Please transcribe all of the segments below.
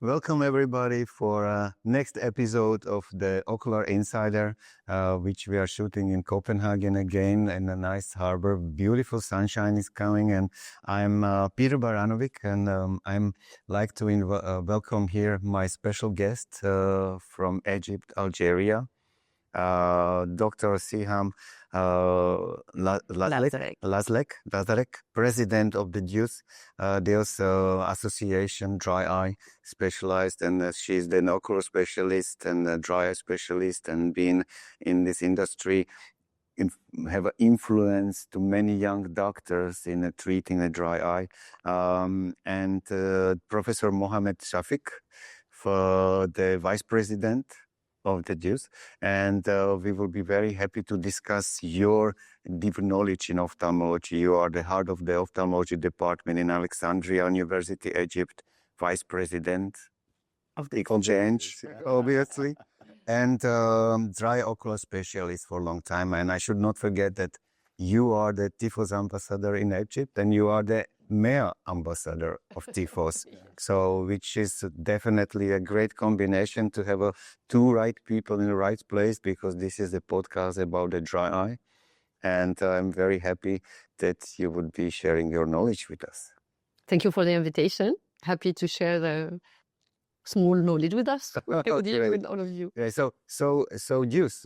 Welcome everybody for next episode of the Ocular Insider, which we are shooting in Copenhagen again in a nice harbor. Beautiful sunshine is coming, and I'm Peter Baranovic, and I'm like to welcome here my special guest from Egypt, Algeria, Dr. Siham Lazarek, president of the Deus Association Dry Eye Specialized, and she's the ocular specialist and a dry eye specialist, and been in this industry, have an influence to many young doctors in treating a dry eye. And Professor Mohammed Safik, for the vice president of the Deus, and we will be very happy to discuss your deep knowledge in ophthalmology. You are the heart of the ophthalmology department in Alexandria University, Egypt, vice president of the exchange, obviously, and dry ocular specialist for a long time. And I should not forget that you are the TFOS ambassador in Egypt, and you are the mayor ambassador of TFOS. So, which is definitely a great combination to have two right people in the right place, because this is a podcast about the dry eye. And I'm very happy that you would be sharing your knowledge with us. Thank you for the invitation. Happy to share the small knowledge with us, with all of you. Yeah, so Deus,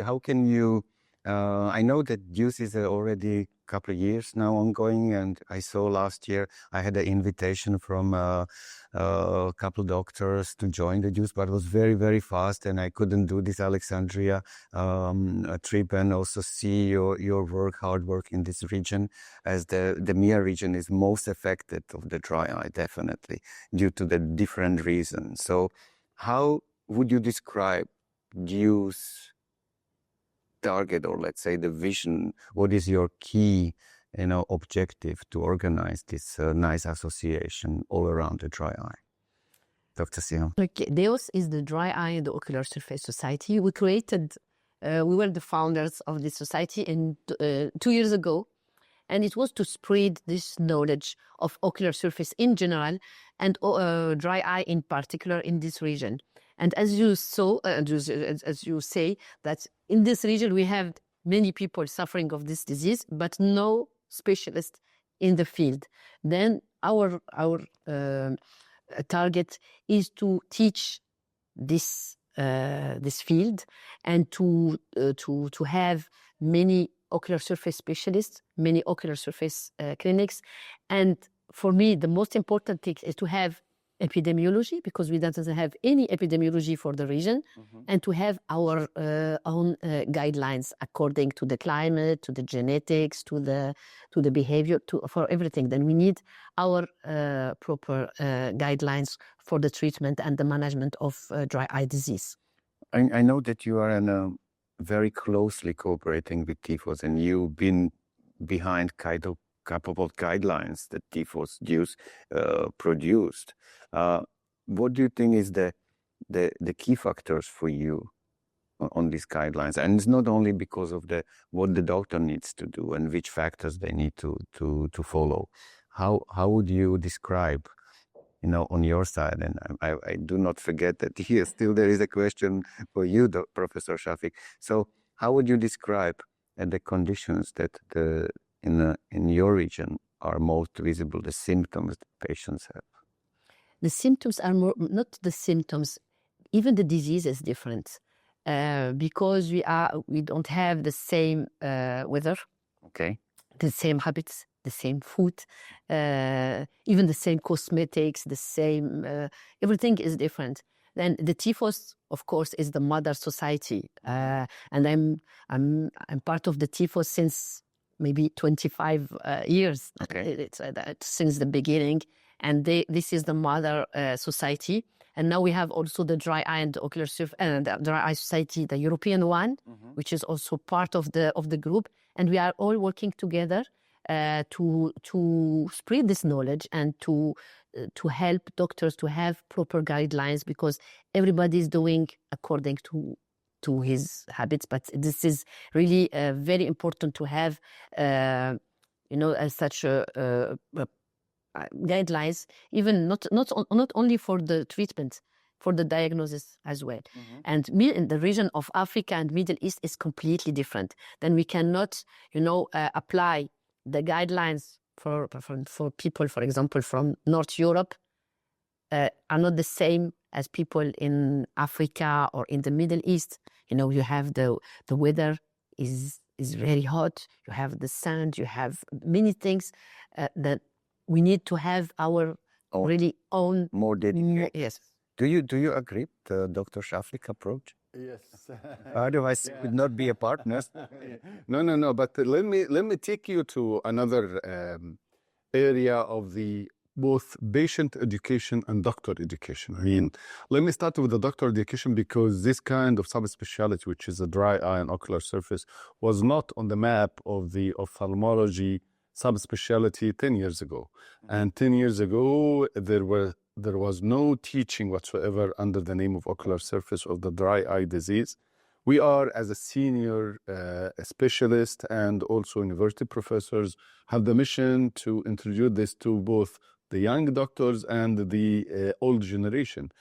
how can you? I know that Deus is already a couple of years now ongoing, and I saw last year I had an invitation from a couple of doctors to join the Deus, but it was very, very fast, and I couldn't do this Alexandria trip and also see your work, hard work in this region, as the MEA region is most affected of the dry eye, definitely, due to the different reasons. So how would you describe Deus target, or let's say the vision? What is your key objective to organize this nice association all around the dry eye? Dr. Siham. Okay, Deus is the Dry Eye and the Ocular Surface Society. We were the founders of this society 2 years ago, and it was to spread this knowledge of ocular surface in general and dry eye in particular in this region. And as you saw, as you say, that in this region we have many people suffering of this disease, but no specialist in the field. Then our target is to teach this field, and to have many ocular surface specialists, many ocular surface clinics. And for me, the most important thing is to have epidemiology, because we don't have any epidemiology for the region, and to have our own guidelines according to the climate, to the genetics, to the behavior, for everything. Then we need our proper guidelines for the treatment and the management of dry eye disease. I know that you are very closely cooperating with TFOS, and you've been behind couple of guidelines that TFOS Deus produced. What do you think is the key factors for you on these guidelines? And it's not only because of what the doctor needs to do and which factors they need to follow. How would you describe, on your side? And I do not forget that here still there is a question for you, Professor Safik. So how would you describe the conditions that in your region are most visible, the symptoms that patients have? The symptoms are not the symptoms, even the disease is different, because we don't have the same weather, okay, the same habits, the same food, even the same cosmetics, the same everything is different. Then the TFOS, of course, is the mother society, and I'm part of the TFOS since maybe 25 years. Okay. Since the beginning. And this is the mother society. And now we have also the Dry Eye and Ocular Surface and the Dry Eye Society, the European one, which is also part of the group. And we are all working together to spread this knowledge and to help doctors to have proper guidelines, because everybody is doing according to his habits. But this is really very important to have, such a guidelines, even not only for the treatment, for the diagnosis as well. And in the region of Africa and Middle East is completely different. Then we cannot, apply the guidelines for people, for example, from North Europe, are not the same as people in Africa or in the Middle East. You have the weather is very hot. You have the sand. You have many things that we need to have our really own more dedicated. Yes. Do you agree with Dr. Shafiq approach? Yes. Otherwise, it would not be a partner. No. But let me take you to another area of the both patient education and doctor education. I mean, let me start with the doctor education because this kind of subspecialty, which is a dry eye and ocular surface, was not on the map of the ophthalmology subspecialty 10 years ago. And 10 years ago, there was no teaching whatsoever under the name of ocular surface of the dry eye disease. We are, as a senior specialist and also university professors, have the mission to introduce this to both the young doctors and the old generation,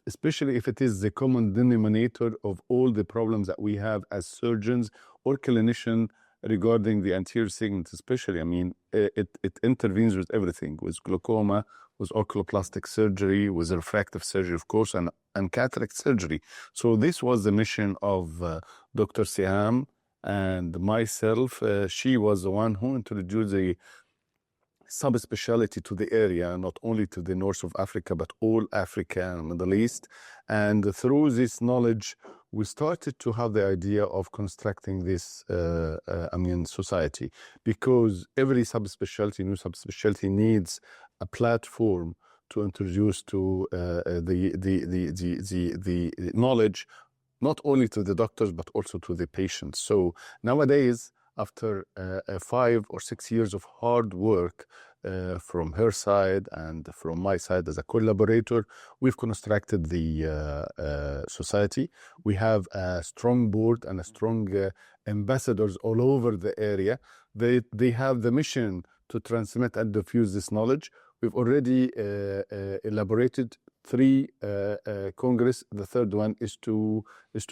especially if it is the common denominator of all the problems that we have as surgeons or clinicians regarding the anterior segment especially. I mean, it intervenes with everything, with glaucoma, with oculoplastic surgery, with refractive surgery, of course, and cataract surgery. So this was the mission of Dr. Siham and myself. She was the one who introduced the subspecialty to the area, not only to the north of Africa, but all Africa and Middle East. And through this knowledge, we started to have the idea of constructing this, society, because every subspecialty, new subspecialty, needs a platform to introduce to the knowledge, not only to the doctors, but also to the patients. So nowadays, after 5 or 6 years of hard work from her side and from my side as a collaborator, we've constructed the society. We have a strong board and a strong ambassadors all over the area. They have the mission to transmit and diffuse this knowledge. We've already elaborated 3 congress. The third one is to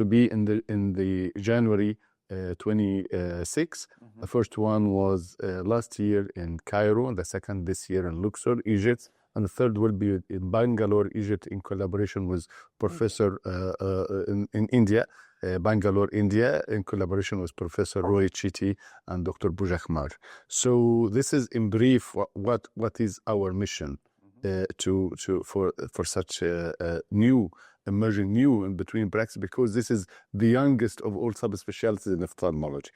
be in the January 26. The first one was last year in Cairo, and the second this year in Luxor, Egypt, and the third will be in Bangalore, Egypt, in collaboration with Professor in India, Bangalore, India, in collaboration with Professor Roy Chitty and Dr. Bujakhmar. So this is in brief what is our mission for such new emerging new in between practice, because this is the youngest of all subspecialties in ophthalmology.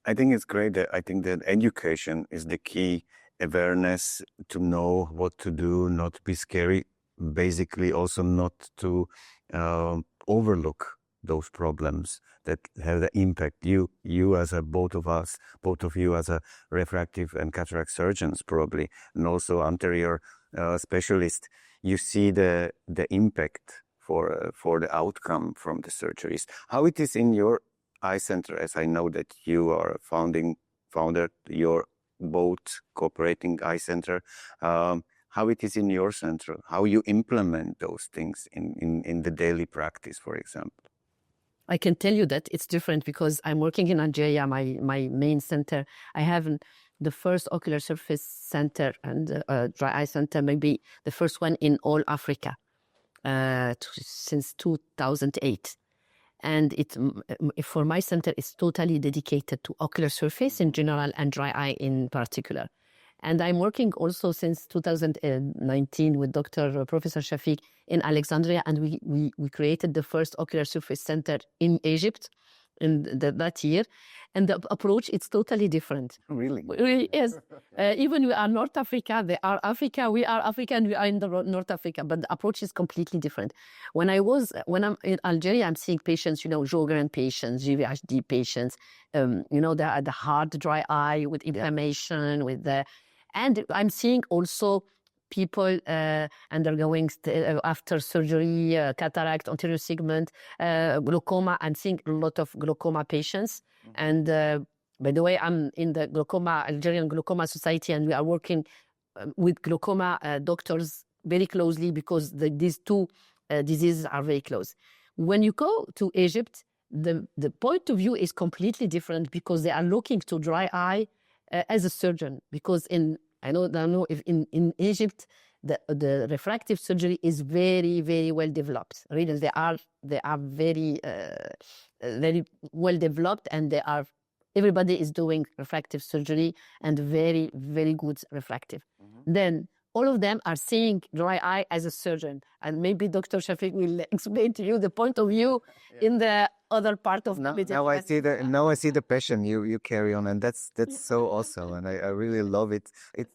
I think it's great. I think that education is the key. Awareness to know what to do, not to be scary. Basically, also not to overlook those problems that have the impact. You as both of you as a refractive and cataract surgeons probably, and also anterior specialist, you see the impact for the outcome from the surgeries. How it is in your eye center, as I know that you are founder your both cooperating eye center, how it is in your center, how you implement those things in the daily practice, for example. I can tell you that it's different because I'm working in Algeria, my main center. I have the first ocular surface center and dry eye center, maybe the first one in all Africa since 2008. And for my center, it's totally dedicated to ocular surface in general and dry eye in particular. And I'm working also since 2019 with Professor Safik in Alexandria, and we created the first ocular surface center in Egypt in that year. And the approach, it's totally different. Really? Yes. Even we are North Africa, they are Africa, we are Africa, and we are in the North Africa, but the approach is completely different. When I'm in Algeria, I'm seeing patients, Sjogren patients, GVHD patients, the hard dry eye with inflammation, and I'm seeing also people undergoing after surgery, cataract, anterior segment, glaucoma. I'm seeing a lot of glaucoma patients. And by the way, I'm in the Algerian Glaucoma Society, and we are working with glaucoma doctors very closely because these two diseases are very close. When you go to Egypt, the point of view is completely different because they are looking to dry eye as a surgeon. Because I don't know if in Egypt, the refractive surgery is very, very well developed. Really, they are very, very well developed, and everybody is doing refractive surgery and very, very good refractive. Then all of them are seeing dry eye as a surgeon. And maybe Dr. Safik will explain to you the point of view in the other part of now I see the passion you carry on, and that's so awesome, and I really love it.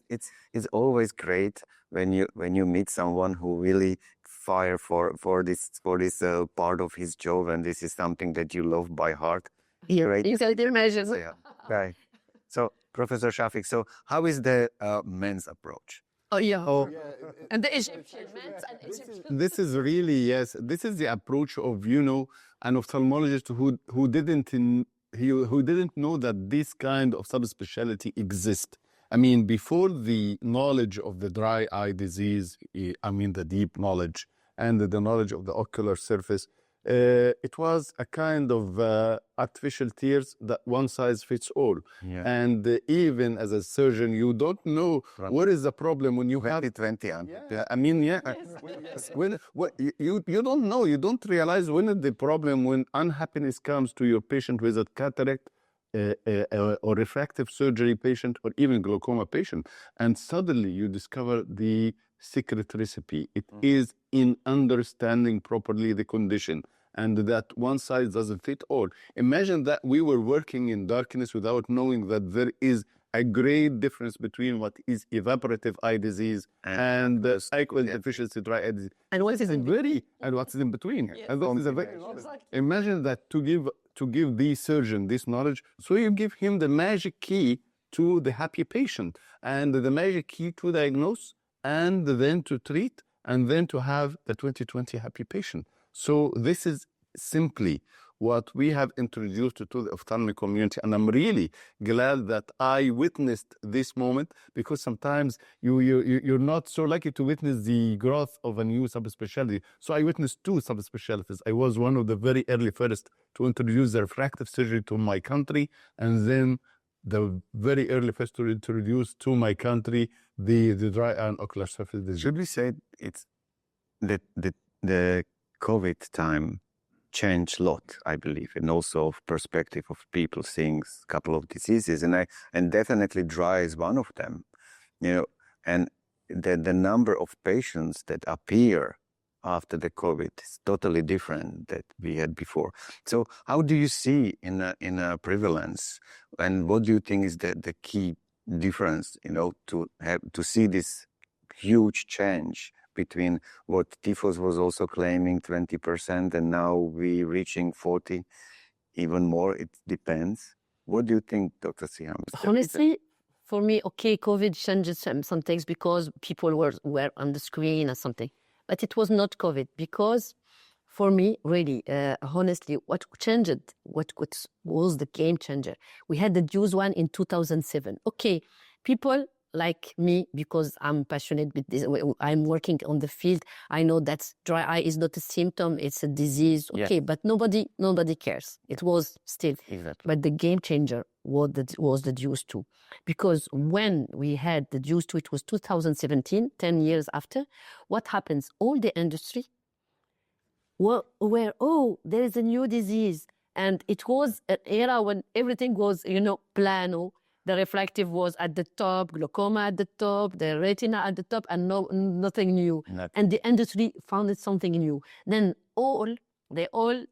It's always great when you meet someone who really fire for this part of his job, and this is something that you love by heart. You can imagine. Yeah, right. So Professor Safik, so how is the men's approach? Oh yeah. And the Egyptian men's and Egyptian. This is really, yes, this is the approach of, an ophthalmologist who didn't know that this kind of subspecialty exists. I mean, before the knowledge of the dry eye disease, the deep knowledge and the knowledge of the ocular surface, it was a kind of artificial tears that one size fits all. Yeah. And even as a surgeon, you don't know what is the problem when you have 2020. You don't know, you don't realize when is the problem when unhappiness comes to your patient with a cataract or refractive surgery patient or even glaucoma patient, and suddenly you discover the secret recipe. It is in understanding properly the condition, and that one size doesn't fit all. Imagine that we were working in darkness without knowing that there is a great difference between what is evaporative eye disease and cyclin deficiency dry eye disease. And what is what's in between. Yes. And that is a very imagine that to give the surgeon this knowledge, so you give him the magic key to the happy patient and the magic key to diagnose and then to treat and then to have the 20/20 happy patient. So this is simply what we have introduced to the ophthalmic community. And I'm really glad that I witnessed this moment, because sometimes you're not so lucky to witness the growth of a new subspecialty. So I witnessed two subspecialties. I was one of the very early first to introduce the refractive surgery to my country, and then the very early first to introduce to my country the dry eye and ocular surface disease. Should we say it's the COVID time changed a lot, I believe, and also of perspective of people seeing a couple of diseases, and definitely dry is one of them, and the number of patients that appear after the COVID is totally different that we had before. So how do you see in a prevalence, and what do you think is the key difference, to see this huge change between what TFOS was also claiming 20% and now we reaching 40, even more? It depends. What do you think, Dr. Siham? Honestly, for me, okay, COVID changes some things because people were on the screen or something. But it was not COVID, because for me, really, honestly, what changed, what was the game changer? We had the DEWS one in 2007. Okay, people like me, because I'm passionate with this, I'm working on the field, I know that dry eye is not a symptom, it's a disease. Okay, but nobody cares. It was still. Exactly. But the game changer was the DEWS 2. Because when we had the DEWS 2, it was 2017, 10 years after, what happens? All the industry where there is a new disease. And it was an era when everything was, plano. The refractive was at the top, glaucoma at the top, the retina at the top, and nothing new. And the industry found something new. Then they all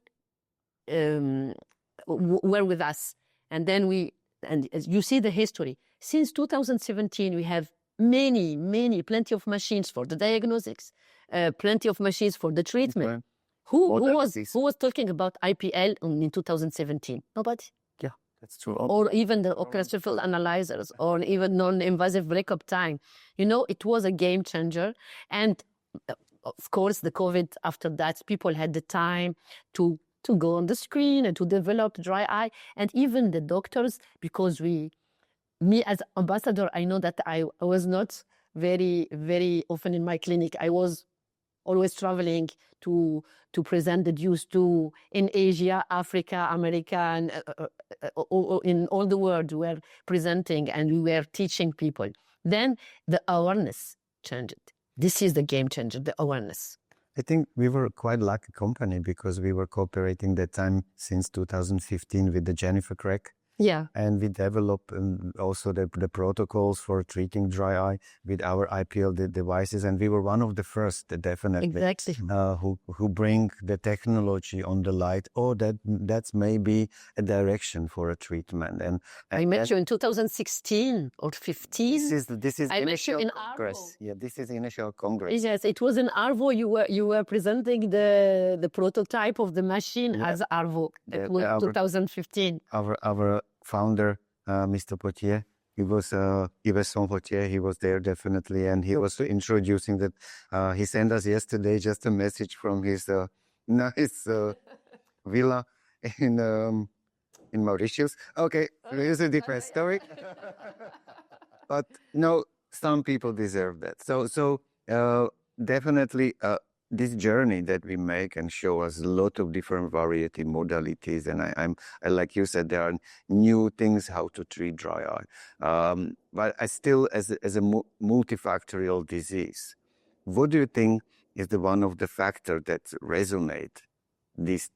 were with us. And then as you see the history. Since 2017, we have plenty of machines for the diagnostics, plenty of machines for the treatment. Okay. Who was talking about IPL in 2017? Nobody. That's true. Or even the ocular surface analyzers, or even non-invasive breakup time. It was a game changer. And of course, the COVID, after that, people had the time to go on the screen and to develop dry eye. And even the doctors, because me as ambassador, I know that I was not very, very often in my clinic. I was always traveling to present the juice to in Asia, Africa, America, and in all the world. We were presenting and we were teaching people. Then the awareness changed. This is the game changer, the awareness. I think we were quite lucky company because we were cooperating that time since 2015 with the Jennifer Craig. Yeah. And we developed also the protocols for treating dry eye with our IPL devices. And we were one of the first, definitely, Exactly. who bring the technology on the light. Oh, that's maybe a direction for a treatment. And I met you in 2016 or 15. This is I met you initial in Congress. Arvo. Yeah, this is initial Congress. Yes, it was in Arvo. You were presenting the prototype of the machine as Arvo. It was 2015. Our founder, Mr. Potier, he was Yves Potier. He was there definitely, and he was introducing that. He sent us yesterday just a message from his nice villa in Mauritius. Okay, here's a different story. But no, some people deserve that. So definitely. This journey that we make and show us a lot of different variety modalities, and I like you said, there are new things how to treat dry eye. But I still, as a multifactorial disease, what do you think is the one of the factor that resonate these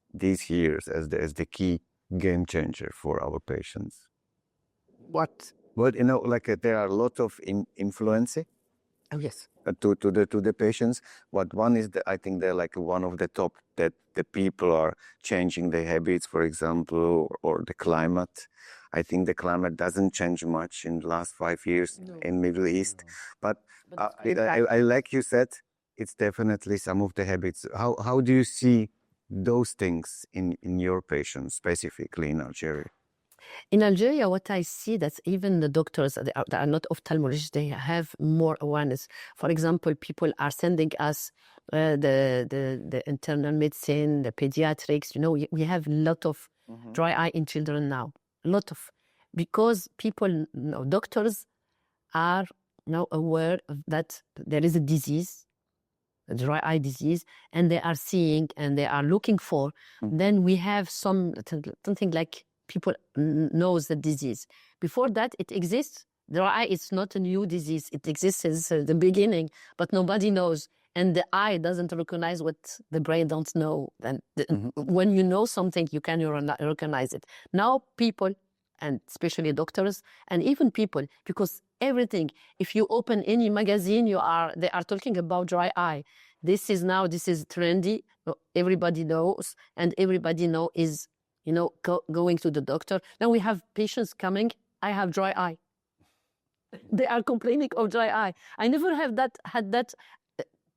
years as the key game changer for our patients? What? Well, there are a lot of influence. Oh yes. To the patients. What one is I think they're like one of the top that the people are changing their habits, for example, or the climate. I think the climate doesn't change much in the last 5 years in Middle East, but I like you said, it's definitely some of the habits. How do you see those things in your patients, specifically in Algeria? In Algeria, what I see that even the doctors that are not ophthalmologists, they have more awareness. For example, people are sending us the internal medicine, the pediatrics. We have a lot of dry eye in children now. A lot of, because people, doctors are now aware of that there is a disease, a dry eye disease, and they are seeing and they are looking for. Then we have something like people knows the disease. Before that, it exists. Dry eye is not a new disease. It exists since the beginning, but nobody knows. And the eye doesn't recognize what the brain don't know. And when you know something, you can recognize it. Now people, and especially doctors, and even people, because everything, if you open any magazine, they are talking about dry eye. This is trendy. Everybody knows, and everybody is going to the doctor. Now we have patients coming, I have dry eye. They are complaining of dry eye. I never had that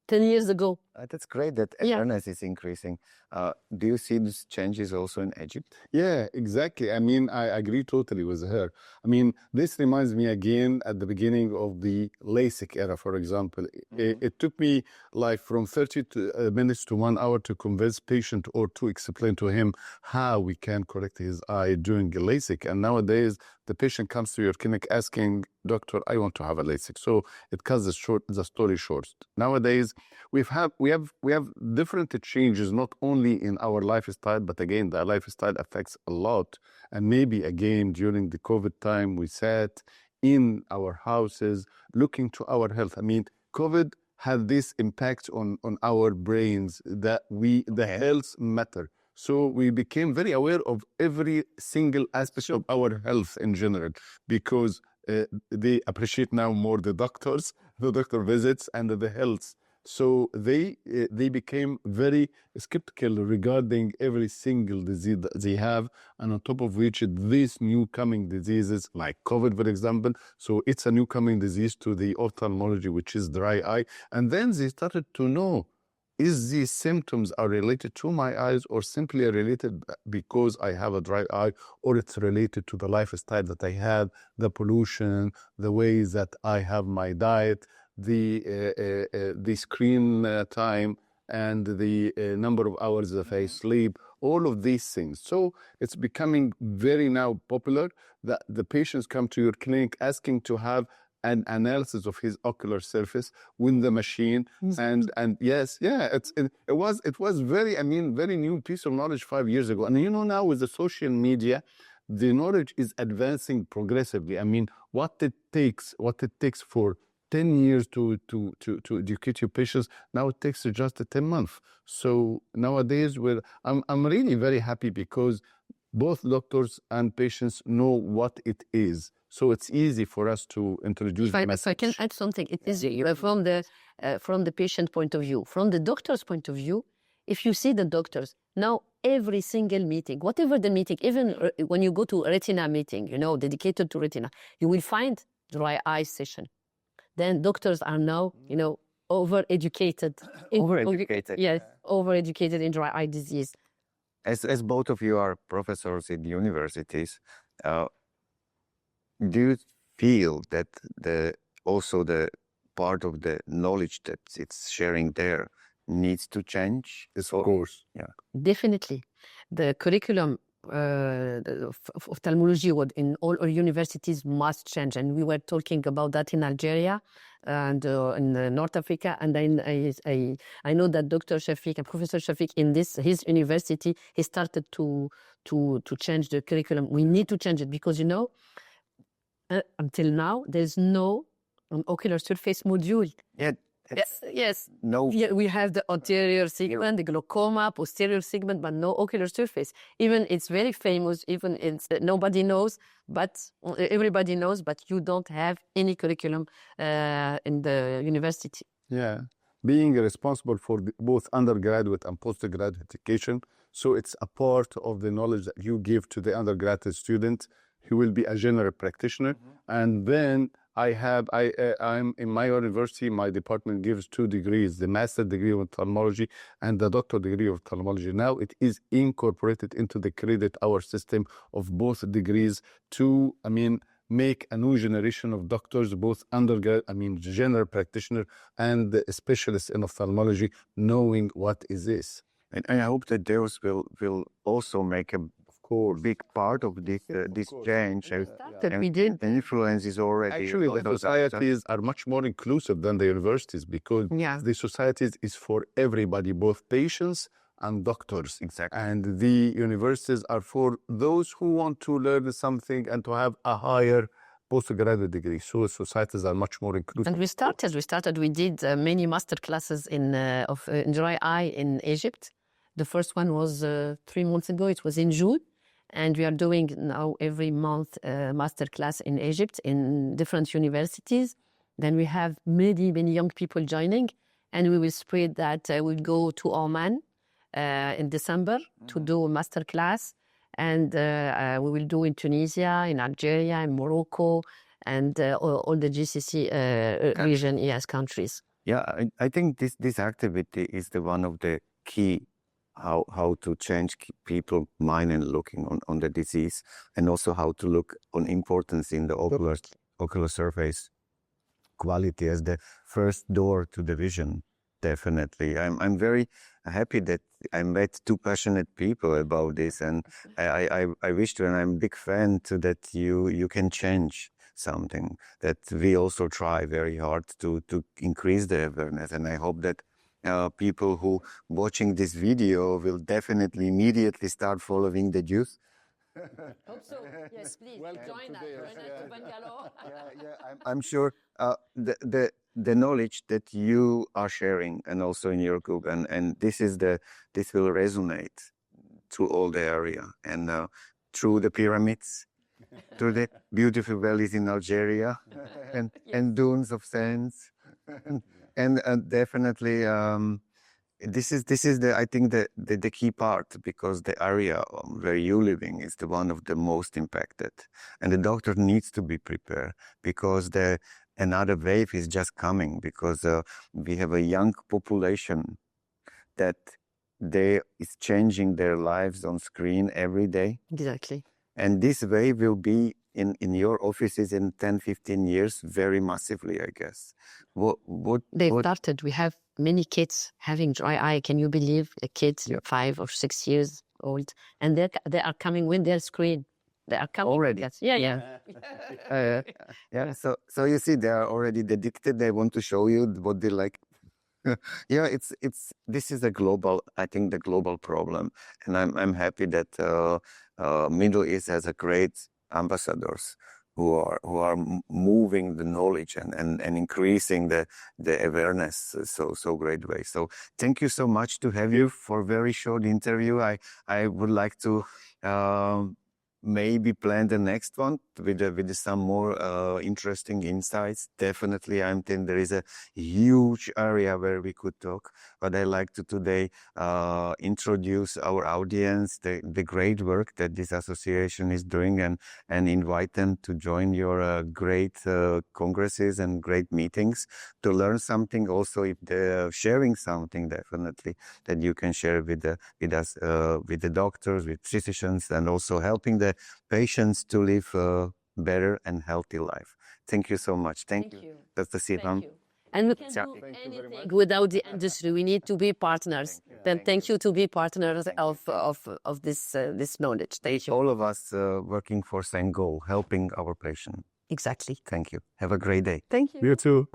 10 years ago. That's great that awareness is increasing. Do you see these changes also in Egypt? Yeah, exactly. I mean, I agree totally with her. I mean, this reminds me again at the beginning of the LASIK era, for example. It took me like from 30 minutes to 1 hour to convince patient or to explain to him how we can correct his eye during LASIK. And nowadays, the patient comes to your clinic asking, doctor, I want to have a LASIK. So it cuts the story short. Nowadays, we have different changes, not only in our lifestyle, but again, the lifestyle affects a lot. And maybe again, during the COVID time, we sat in our houses looking to our health. I mean, COVID had this impact on our brains that the health matter. So we became very aware of every single aspect of our health in general, because they appreciate now more the doctors, the doctor visits, and the health. So they became very skeptical regarding every single disease that they have, and on top of which these new coming diseases like COVID, for example. So it's a new coming disease to the ophthalmology, which is dry eye. And then they started to know, is these symptoms are related to my eyes or simply related because I have a dry eye, or it's related to the lifestyle that I have, the pollution, the ways that I have my diet, the screen time, and the number of hours that I sleep, all of these things. So it's becoming very now popular that the patients come to your clinic asking to have an analysis of his ocular surface with the machine. And yes, yeah, it was very, I mean, very new piece of knowledge 5 years ago. And you know, now with the social media, the knowledge is advancing progressively. I mean, what it takes for 10 years to educate your patients, now it takes just 10 months. So nowadays, I'm really very happy because both doctors and patients know what it is. So it's easy for us to introduce the message. If I can add something, it is from the patient point of view. From the doctor's point of view, if you see the doctors, now every single meeting, whatever the meeting, even when you go to a retina meeting, you know, dedicated to retina, you will find dry eye session. Then doctors are now, you know, overeducated. Overeducated. Yes, overeducated in dry eye disease. As both of you are professors in universities, do you feel that also the part of the knowledge that it's sharing there needs to change? Of course. Yeah. Definitely. The curriculum of ophthalmology in all our universities must change. And we were talking about that in Algeria and in North Africa. And I know that Dr. Safik and Professor Safik in his university, he started to change the curriculum. We need to change it because, you know, until now, there's no ocular surface module. Yeah. Yes. No. Yeah, we have the anterior segment, the glaucoma, posterior segment, but no ocular surface. Even it's very famous, even it's nobody knows, but everybody knows, but you don't have any curriculum in the university. Yeah. Being responsible for both undergraduate and postgraduate education. So it's a part of the knowledge that you give to the undergraduate student who will be a general practitioner. And then I'm in my university, my department gives 2 degrees, the master degree of ophthalmology and the doctor degree of ophthalmology. Now it is incorporated into the credit hour system of both degrees to, I mean, make a new generation of doctors, both undergrad, I mean, general practitioner and specialists in ophthalmology, knowing what is this. And I hope that those will also make a big part of this change. We did. The influence is already. Actually, the societies are much more inclusive than the universities because the societies is for everybody, both patients and doctors. Exactly. And the universities are for those who want to learn something and to have a higher postgraduate degree. So societies are much more inclusive. And we did many master classes in dry eye in Egypt. The first one was 3 months ago. It was in June. And we are doing now every month master class in Egypt in different universities. Then we have many, many young people joining. And we will spread that. We'll go to Oman in December to do a master class. And we will do in Tunisia, in Algeria, in Morocco, and all the GCC region, countries. Yeah, I think this activity is the one of the key how to change people's mind and looking on the disease, and also how to look on importance in the ocular surface quality as the first door to the vision. Definitely. I'm very happy that I met 2 passionate people about this, and I wish to, and I'm a big fan to that you can change something, that we also try very hard to increase the awareness. And I hope that people who watching this video will definitely immediately start following the juice. Hope so. Yes, please join us to Bangalore. I'm sure the knowledge that you are sharing, and also in your group, and this will resonate through all the area, and through the pyramids, to the beautiful valleys in Algeria, and dunes of sands. And definitely, this is I think the key part, because the area where you're living is the one of the most impacted, and the doctor needs to be prepared, because another wave is just coming, because we have a young population that is changing their lives on screen every day. Exactly. And this wave will be in your offices in 10-15 years very massively, I guess. They've started. We have many kids having dry eye. Can you believe a kid 5 or 6 years old? And they are coming with their screen. They are coming. Already? Yes. Yeah. Yeah. So you see, they are already dedicated. They want to show you what they like. Yeah, this is a global, I think, the global problem, and I'm happy that Middle East has a great ambassadors who are moving the knowledge and increasing the awareness so great way. So thank you so much to have you for a very short interview. I would like to maybe plan the next one with some more interesting insights. Definitely, I think there is a huge area where we could talk, but I like to today introduce our audience the great work that this association is doing and invite them to join your great congresses and great meetings to learn something. Also, if they're sharing something, definitely that you can share with us, with the doctors, with physicians, and also helping the patients to live a better and healthy life. Thank you so much. Thank you. That's the Siham. And we can do anything without the industry. We need to be partners. Thank you to be partners of this knowledge. Thank you. All of us working for same goal, helping our patient. Exactly. Thank you. Have a great day. Thank you. You too.